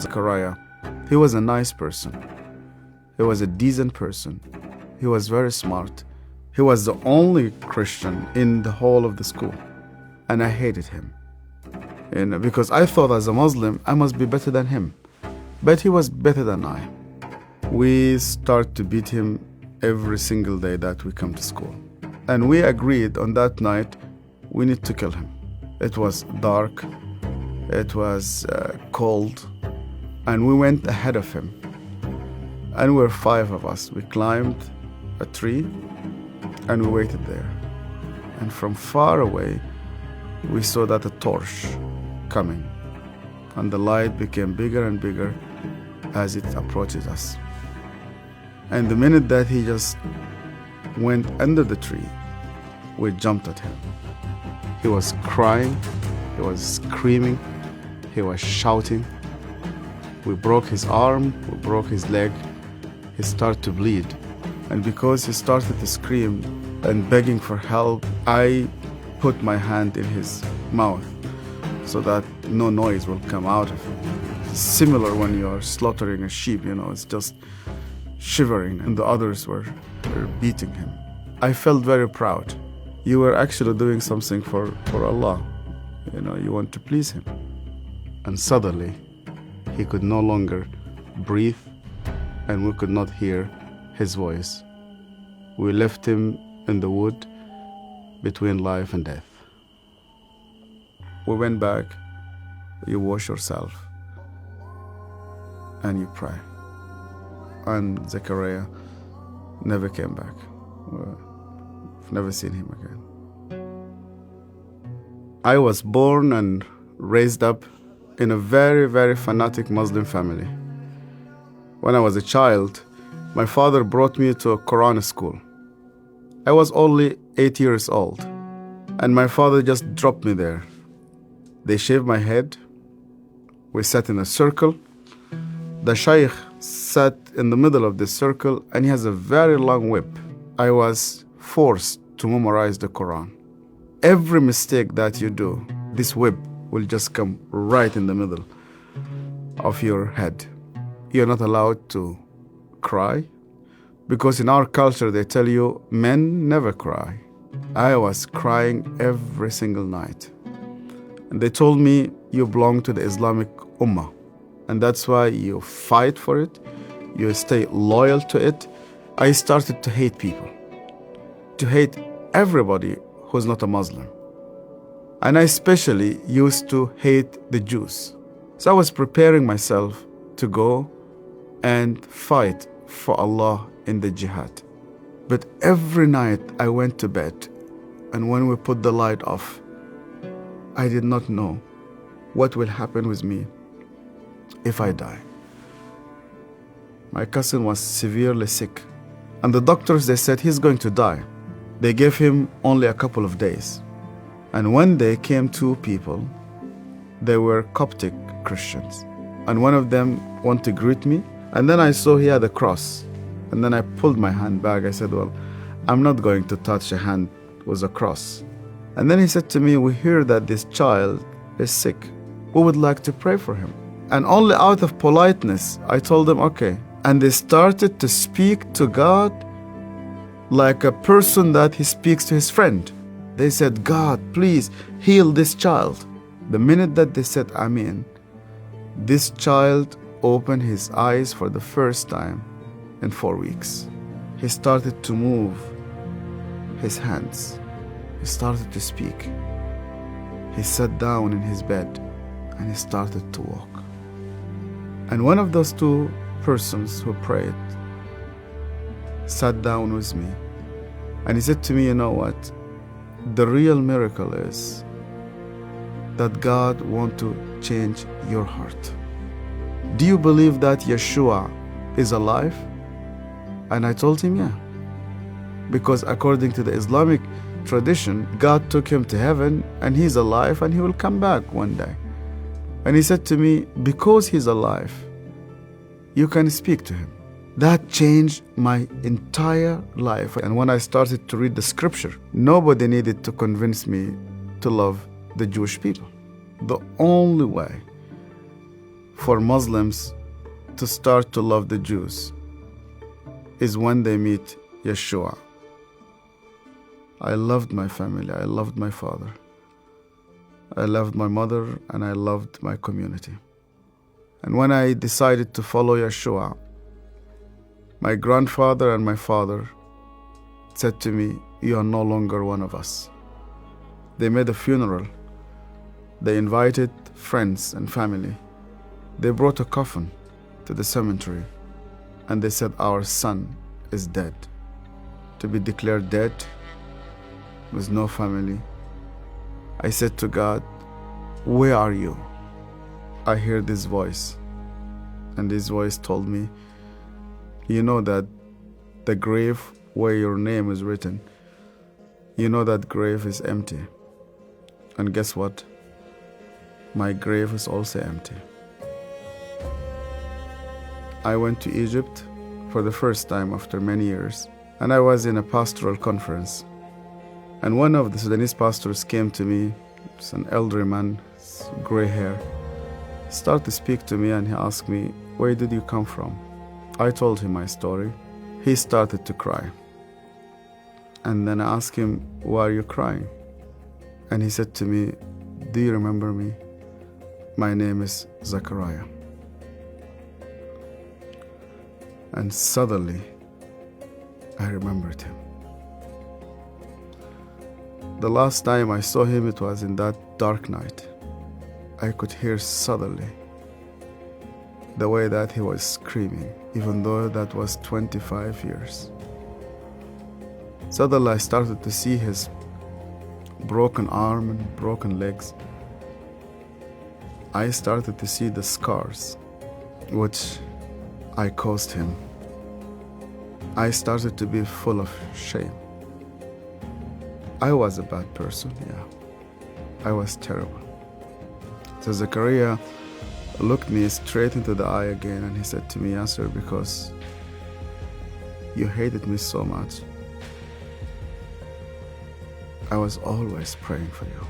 Zechariah, he was a nice person. He was a decent person. He was very smart. He was the only Christian in the whole of the school. And I hated him. Because I thought as a Muslim, I must be better than him. But he was better than I. We start to beat him every single day that we come to school. And we agreed on that night, we need to kill him. It was dark. It was cold. And we went ahead of him. And we were 5 of us. We climbed a tree and we waited there. And from far away, we saw that a torch coming. And the light became bigger and bigger as it approaches us. And the minute that he just went under the tree, we jumped at him. He was crying, he was screaming, he was shouting. We broke his arm, we broke his leg. He started to bleed. And because he started to scream and begging for help, I put my hand in his mouth so that no noise will come out of him. It's similar when you're slaughtering a sheep, it's just shivering, and the others were beating him. I felt very proud. You were actually doing something for Allah. You want to please Him. And suddenly, he could no longer breathe, and we could not hear his voice. We left him in the wood between life and death. We went back, you wash yourself, and you pray. And Zechariah never came back. We've never seen him again. I was born and raised up in a very, very fanatic Muslim family. When I was a child, my father brought me to a Quran school. I was only 8 years old, and my father just dropped me there. They shaved my head. We sat in a circle. The Shaykh sat in the middle of this circle, and he has a very long whip. I was forced to memorize the Quran. Every mistake that you do, this whip will just come right in the middle of your head. You're not allowed to cry, because in our culture they tell you men never cry. I was crying every single night. And they told me, you belong to the Islamic Ummah, and that's why you fight for it, you stay loyal to it. I started to hate people, to hate everybody who's not a Muslim. And I especially used to hate the Jews. So I was preparing myself to go and fight for Allah in the jihad. But every night I went to bed, and when we put the light off, I did not know what will happen with me if I die. My cousin was severely sick, and the doctors, they said he's going to die. They gave him only a couple of days. And one day came 2 people. They were Coptic Christians, and one of them wanted to greet me, and then I saw he had a cross. And then I pulled my hand back. I said, well, I'm not going to touch a hand with a cross. And then he said to me, we hear that this child is sick. We would like to pray for him. And only out of politeness, I told them, okay. And they started to speak to God like a person that he speaks to his friend. They said, God, please heal this child. The minute that they said, Amen, this child opened his eyes for the first time in 4 weeks. He started to move his hands. He started to speak. He sat down in his bed and he started to walk. And one of those 2 persons who prayed sat down with me, and he said to me, you know what? The real miracle is that God wants to change your heart. Do you believe that Yeshua is alive? And I told him, yeah. Because according to the Islamic tradition, God took him to heaven and he's alive and he will come back one day. And he said to me, because he's alive, you can speak to him. That changed my entire life. And when I started to read the scripture, nobody needed to convince me to love the Jewish people. The only way for Muslims to start to love the Jews is when they meet Yeshua. I loved my family, I loved my father, I loved my mother, and I loved my community. And when I decided to follow Yeshua, my grandfather and my father said to me, "You are no longer one of us." They made a funeral. They invited friends and family. They brought a coffin to the cemetery, and they said, "Our son is dead." To be declared dead with no family, I said to God, "Where are you?" I heard this voice, and this voice told me, "You know that the grave where your name is written, you know that grave is empty. And guess what? My grave is also empty." I went to Egypt for the first time after many years, and I was in a pastoral conference. And one of the Sudanese pastors came to me. It's an elderly man, gray hair. He started to speak to me, and he asked me, "Where did you come from?" I told him my story. He started to cry. And then I asked him, "Why are you crying?" And he said to me, "Do you remember me? My name is Zachariah." And suddenly, I remembered him. The last time I saw him, it was in that dark night. I could hear suddenly the way that he was screaming, even though that was 25 years. Suddenly I started to see his broken arm and broken legs. I started to see the scars which I caused him. I started to be full of shame. I was a bad person, yeah. I was terrible. So Zachariah looked me straight into the eye again, and he said to me, "Yasser, because you hated me so much, I was always praying for you."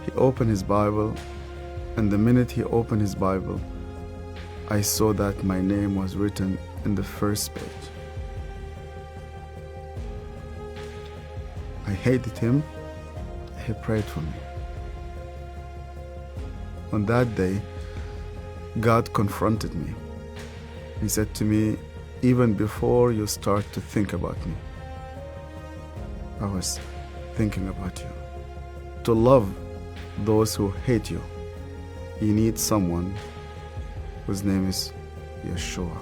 He opened his Bible, and the minute he opened his Bible, I saw that my name was written in the first page. I hated him. He prayed for me. On that day, God confronted me. He said to me, "Even before you start to think about me, I was thinking about you. To love those who hate you, you need someone whose name is Yeshua."